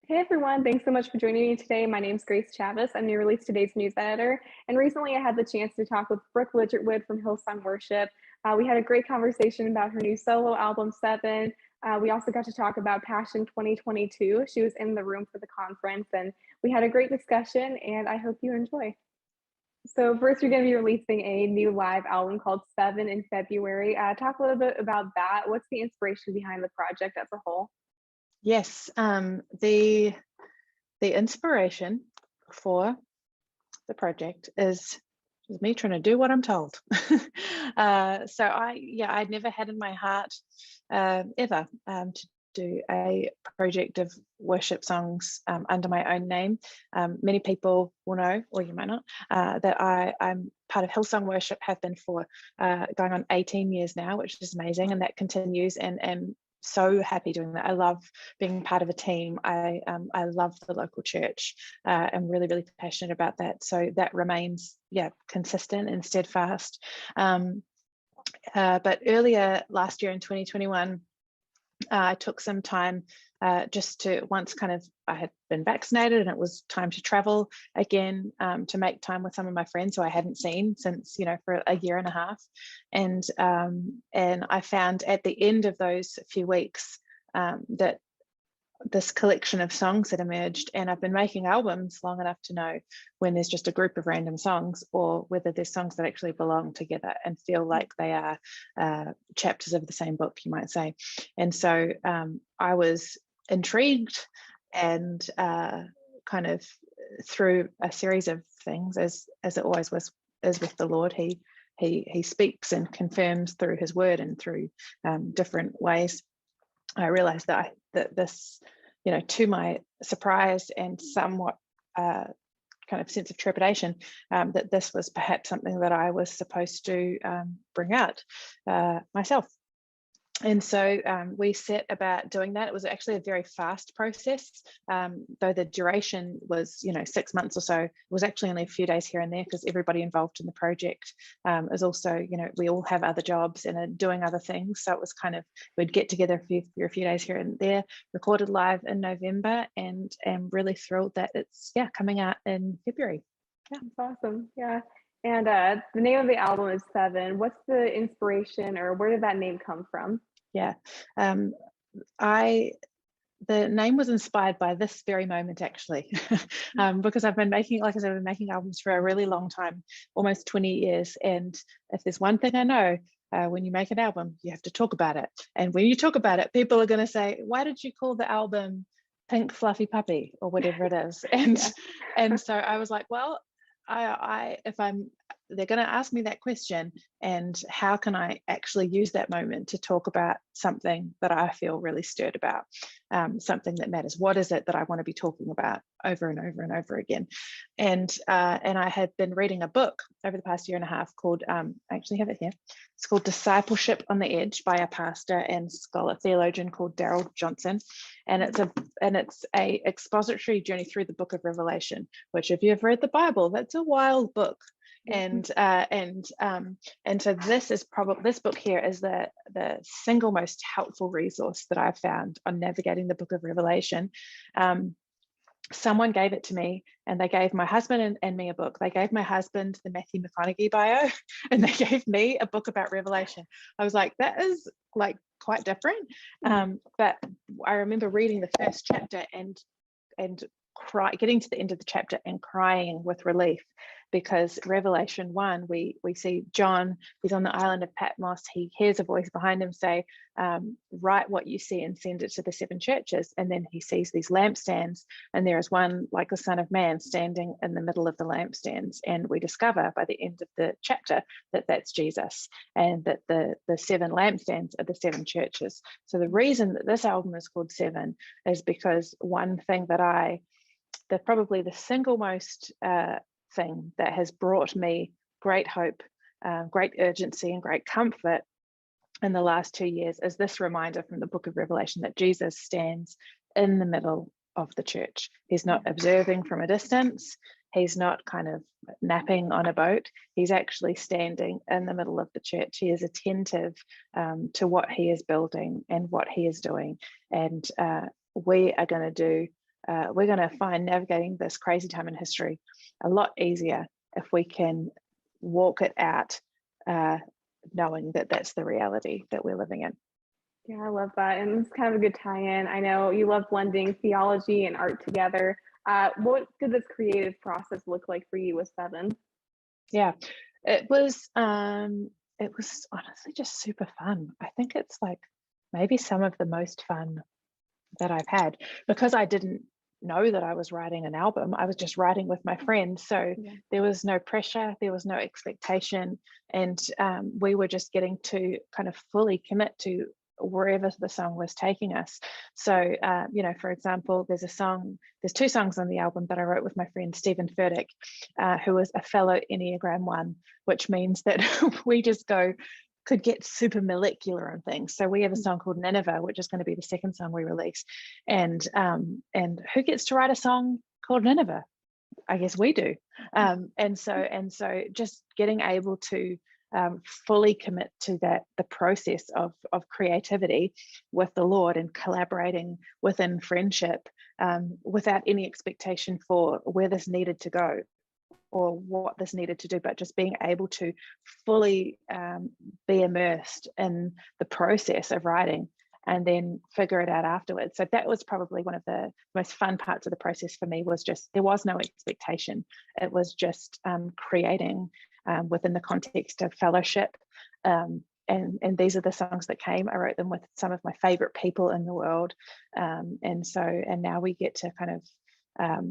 Hey everyone, thanks so much for joining me today. My name's Grace Chavez. I'm the Release Today's news editor. And recently I had the chance to talk with Brooke Ligertwood from Hillsong Worship. We had a great conversation about her new solo album, Seven. We also got to talk about Passion 2022. She was in the room for the conference and we had a great discussion and I hope you enjoy. So first, you're going to be releasing a new live album called Seven in February. Talk a little bit about that. What's the inspiration behind the project as a whole? Yes, the inspiration for the project is me trying to do what I'm told. So I'd never had in my heart ever to do a project of worship songs under my own name. Many people will know, or you might not, that I'm part of Hillsong Worship, have been for going on 18 years now, which is amazing, and that continues, and so happy doing that. I love being part of a team. I love the local church. I'm really passionate about that. So that remains, consistent and steadfast. But earlier last year in 2021, I took some time just to, once kind of I had been vaccinated and it was time to travel again, to make time with some of my friends who I hadn't seen since, for a year and a half. And I found at the end of those few weeks that this collection of songs had emerged, and I've been making albums long enough to know when there's just a group of random songs or whether there's songs that actually belong together and feel like they are chapters of the same book, you might say. And so I was intrigued, and kind of through a series of things, as it always is with the Lord, he speaks and confirms through his word and through different ways. I realized that this, to my surprise and somewhat kind of sense of trepidation, that this was perhaps something that I was supposed to bring out myself. And so we set about doing that. It was actually a very fast process, though the duration was, 6 months or so. It was actually only a few days here and there because everybody involved in the project is also, we all have other jobs and are doing other things. So it was kind of, we'd get together for a few days here and there, recorded live in November, and am really thrilled that it's, coming out in February. Yeah, that's awesome. Yeah. And the name of the album is Seven. What's the inspiration, or where did that name come from? Yeah, the name was inspired by this very moment, actually, because I've been making, like I said, I've been making albums for a really long time, almost 20 years. And if there's one thing I know, when you make an album, you have to talk about it. And when you talk about it, people are going to say, why did you call the album Pink Fluffy Puppy or whatever it is? And so I was like, well, they're going to ask me that question, and how can I actually use that moment to talk about something that I feel really stirred about, something that matters? What is it that I want to be talking about over and over and over again? And I had been reading a book over the past year and a half called, I actually have it here. It's called Discipleship on the Edge by a pastor and scholar theologian called Darrell Johnson, and it's a expository journey through the book of Revelation, which, if you've read the Bible, that's a wild book. And so this book here is the single most helpful resource that I've found on navigating the book of Revelation. Someone gave it to me, and they gave my husband and me a book. They gave my husband the Matthew McConaughey bio, and they gave me a book about Revelation. I was like, that is like quite different. But I remember reading the first chapter and getting to the end of the chapter and crying with relief, because Revelation 1, we see John, he's on the island of Patmos. He hears a voice behind him say, write what you see and send it to the 7 churches. And then he sees these lampstands, and there is one like the Son of Man standing in the middle of the lampstands. And we discover by the end of the chapter that that's Jesus, and that the 7 lampstands are the 7 churches. So the reason that this album is called Seven is because one thing that probably the single most thing that has brought me great hope, great urgency, and great comfort in the last 2 years is this reminder from the book of Revelation that Jesus stands in the middle of the church. He's not observing from a distance. He's not kind of napping on a boat. He's actually standing in the middle of the church. He is attentive to what he is building and what he is doing. And we are going to do we're going to find navigating this crazy time in history a lot easier if we can walk it out, knowing that that's the reality that we're living in. Yeah, I love that. And it's kind of a good tie-in. I know you love blending theology and art together. What did this creative process look like for you with Seven? Yeah, it was honestly just super fun. I think it's like maybe some of the most fun that I've had, because I didn't know that I was writing an album. I was just writing with my friends. So Yeah. there was no pressure, there was no expectation. And we were just getting to kind of fully commit to wherever the song was taking us. So, for example, there's two songs on the album that I wrote with my friend Stephen Furtick, who is a fellow Enneagram 1, which means that we just could get super molecular on things. So we have a song called Nineveh, which is going to be the second song we release. And who gets to write a song called Nineveh? I guess we do. And so just getting able to fully commit to the process of creativity with the Lord and collaborating within friendship, without any expectation for where this needed to go or what this needed to do, but just being able to fully be immersed in the process of writing and then figure it out afterwards. So that was probably one of the most fun parts of the process for me, was just, there was no expectation. It was just creating within the context of fellowship. And these are the songs that came. I wrote them with some of my favorite people in the world. And now we get to kind of,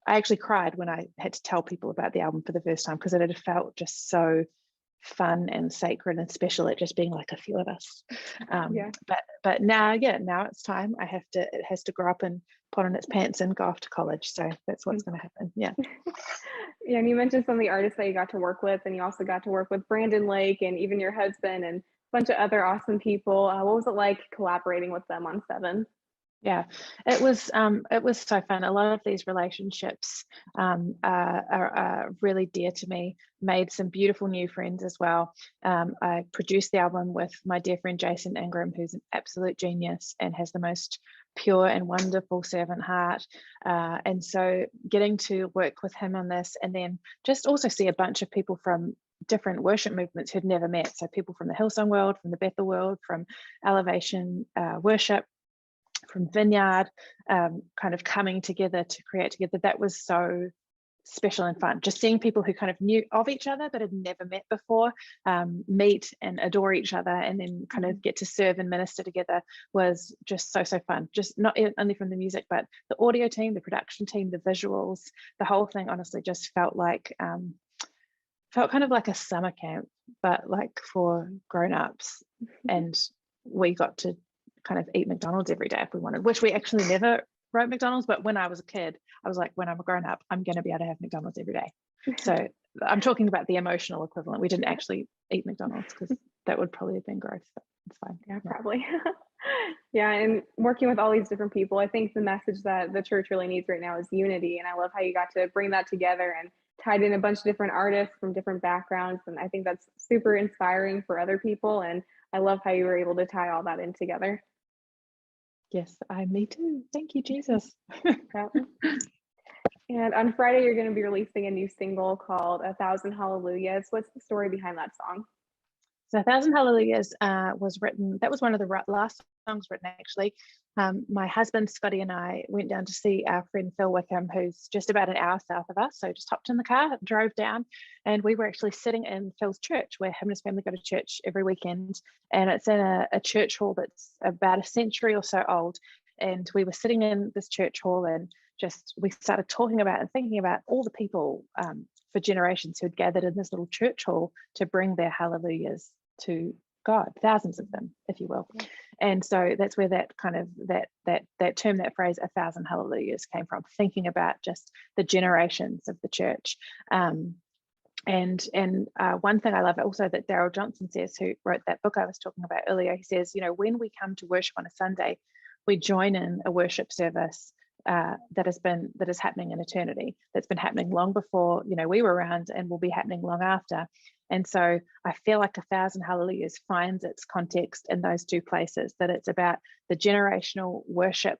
I actually cried when I had to tell people about the album for the first time, because it had felt just so fun and sacred and special, it just being like a few of us. But now it's time. It has to grow up and put on its pants and go off to college. So that's what's going to happen. Yeah. Yeah, and you mentioned some of the artists that you got to work with, and you also got to work with Brandon Lake and even your husband and a bunch of other awesome people. What was it like collaborating with them on Seven? Yeah, it was so fun. A lot of these relationships are really dear to me. Made some beautiful new friends as well. I produced the album with my dear friend Jason Ingram, who's an absolute genius and has the most pure and wonderful servant heart. And so getting to work with him on this, and then just also see a bunch of people from different worship movements who'd never met. So people from the Hillsong world, from the Bethel world, from Elevation Worship, from Vineyard, kind of coming together to create together. That was so special and fun. Just seeing people who kind of knew of each other but had never met before, meet and adore each other, and then kind of get to serve and minister together was just so fun. Just not only from the music, but the audio team, the production team, the visuals, the whole thing honestly just felt kind of like a summer camp, but like for grown-ups. And we got to kind of eat McDonald's every day if we wanted, which we actually never wrote McDonald's, but when I was a kid, I was like, when I'm a grown up, I'm going to be able to have McDonald's every day. So I'm talking about the emotional equivalent. We didn't actually eat McDonald's because that would probably have been gross, but it's fine. Yeah, probably. Yeah, and working with all these different people, I think the message that the church really needs right now is unity. And I love how you got to bring that together and tied in a bunch of different artists from different backgrounds. And I think that's super inspiring for other people. And I love how you were able to tie all that in together. Yes, me too. Thank you, Jesus. And on Friday, you're going to be releasing a new single called "A Thousand Hallelujahs." What's the story behind that song? So "A Thousand Hallelujahs" was written, that was one of the last songs written actually. My husband Scotty and I went down to see our friend Phil Wickham, who's just about an hour south of us. So just hopped in the car, drove down, and we were actually sitting in Phil's church, where him and his family go to church every weekend. And it's in a church hall that's about a century or so old. And we were sitting in this church hall, and we started talking about and thinking about all the people for generations who had gathered in this little church hall to bring their hallelujahs to God, thousands of them, if you will. Yeah. And so that's where that kind of that term, that phrase, "a thousand hallelujahs," came from, thinking about just the generations of the church. And one thing I love also that Darrell Johnson says, who wrote that book I was talking about earlier, he says, when we come to worship on a Sunday, we join in a worship service that is happening in eternity, that's been happening long before we were around, and will be happening long after. And so I feel like "A Thousand Hallelujahs" finds its context in those two places, that it's about the generational worship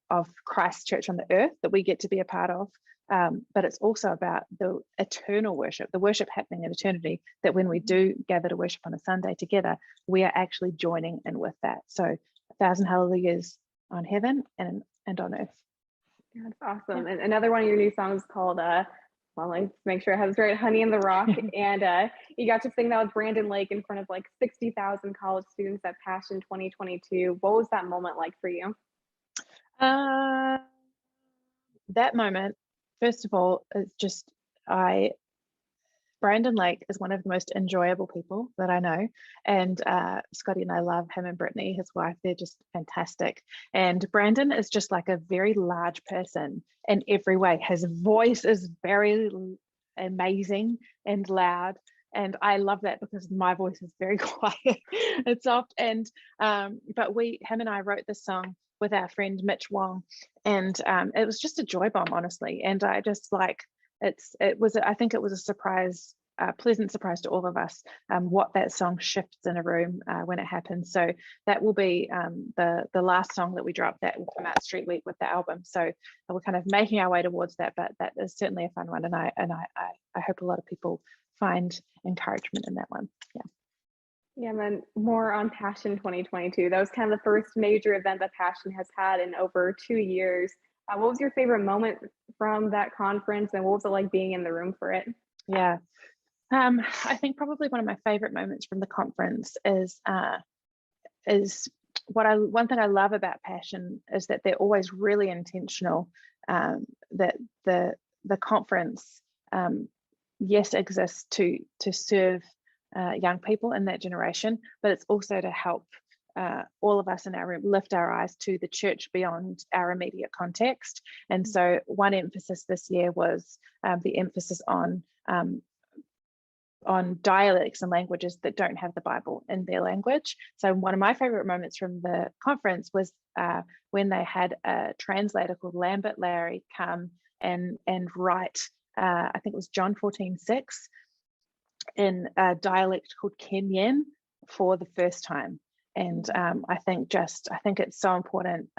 of Christ Church on the earth that we get to be a part of. But it's also about the eternal worship, the worship happening in eternity, that when we do gather to worship on a Sunday together, we are actually joining in with that. So 1,000 hallelujahs on heaven and on earth. That's awesome. And another one of your new songs called well, let's make sure I have this right, Honey in the Rock. And you got to sing that with Brandon Lake in front of like 60,000 college students at Passion 2022. What was that moment like for you? That moment, first of all, is just Brandon Lake is one of the most enjoyable people that I know, and Scotty and I love him, and Brittany, his wife. They're just fantastic. And Brandon is just like a very large person in every way. His voice is very amazing and loud, and I love that because my voice is very quiet and soft. And but him and I wrote this song with our friend Mitch Wong, and it was just a joy bomb, honestly. And I just like, I think it was a surprise, pleasant surprise to all of us, what that song shifts in a room when it happens. So that will be the last song that we drop. That will come out Street Week with the album. So we're kind of making our way towards that, but that is certainly a fun one, and I hope a lot of people find encouragement in that one. Yeah. Yeah, and then more on Passion 2022. That was kind of the first major event that Passion has had in over 2 years. What was your favorite moment from that conference, and what was it like being in the room for it? Yeah, I think probably one of my favorite moments from the conference is one thing I love about Passion is that they're always really intentional. That the conference, yes, exists to serve young people in that generation, but it's also to help all of us in our room lift our eyes to the church beyond our immediate context. And so one emphasis this year was the emphasis on dialects and languages that don't have the Bible in their language. So one of my favorite moments from the conference was when they had a translator called Lambert Larry come and write, I think it was John 14:6 in a dialect called Kenyan for the first time. And I think it's so important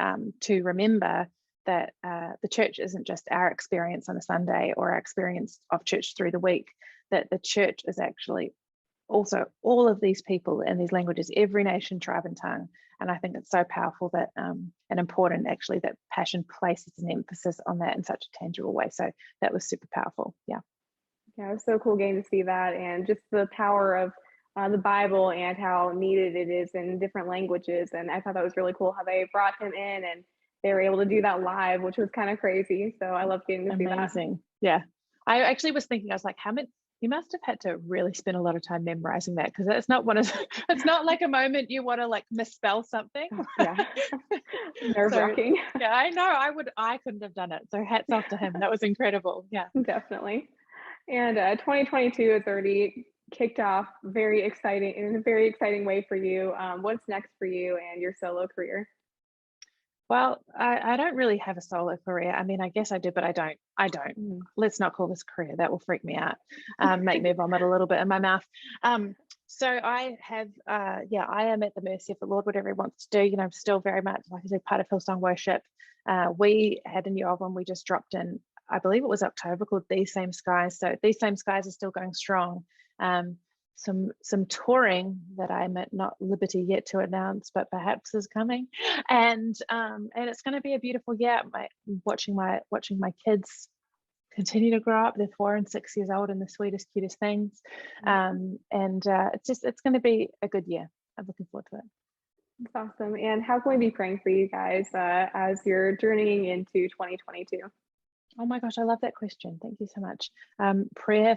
to remember that the church isn't just our experience on a Sunday or our experience of church through the week, that the church is actually also all of these people in these languages, every nation, tribe, and tongue. And I think it's so powerful that and important actually that Passion places an emphasis on that in such a tangible way. So that was super powerful. Yeah. Yeah, it was so cool getting to see that, and just the power of the Bible and how needed it is in different languages. And I thought that was really cool how they brought him in and they were able to do that live, which was kind of crazy. So I love getting to see that. Amazing. Yeah. I actually was thinking, I was like, you must have had to really spend a lot of time memorizing that, because it's not it's not like a moment you want to like misspell something. Yeah. Nerve-wracking. So, yeah, I know. I couldn't have done it. So hats off to him. That was incredible. Yeah. Definitely. And 2022 is already kicked off in a very exciting way for you. What's next for you and your solo career? Well, I don't really have a solo career. I mean, I guess I do, but I don't. Let's not call this career. That will freak me out, make me vomit a little bit in my mouth. So I have, I am at the mercy of the Lord, whatever he wants to do. You know, I'm still very much, like I said, part of Hillsong Worship. We had a new album we just dropped in, I believe it was October, called These Same Skies. So These Same Skies are still going strong. Some touring that I'm at not liberty yet to announce, but perhaps is coming, and it's going to be a beautiful year. Watching my kids continue to grow up. They're 4 and 6 years old, and the sweetest, cutest things. It's going to be a good year. I'm looking forward to it. That's awesome. And how can we be praying for you guys as you're journeying into 2022? Oh my gosh, I love that question. Thank you so much. Prayer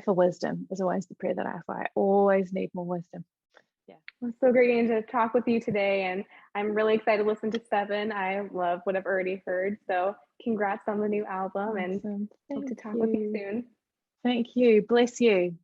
for wisdom is always the prayer that I have. I always need more wisdom. Yeah. It's so great getting to talk with you today, and I'm really excited to listen to 7. I love what I've already heard. So congrats on the new album, and hope to talk with you soon. Thank you. Bless you.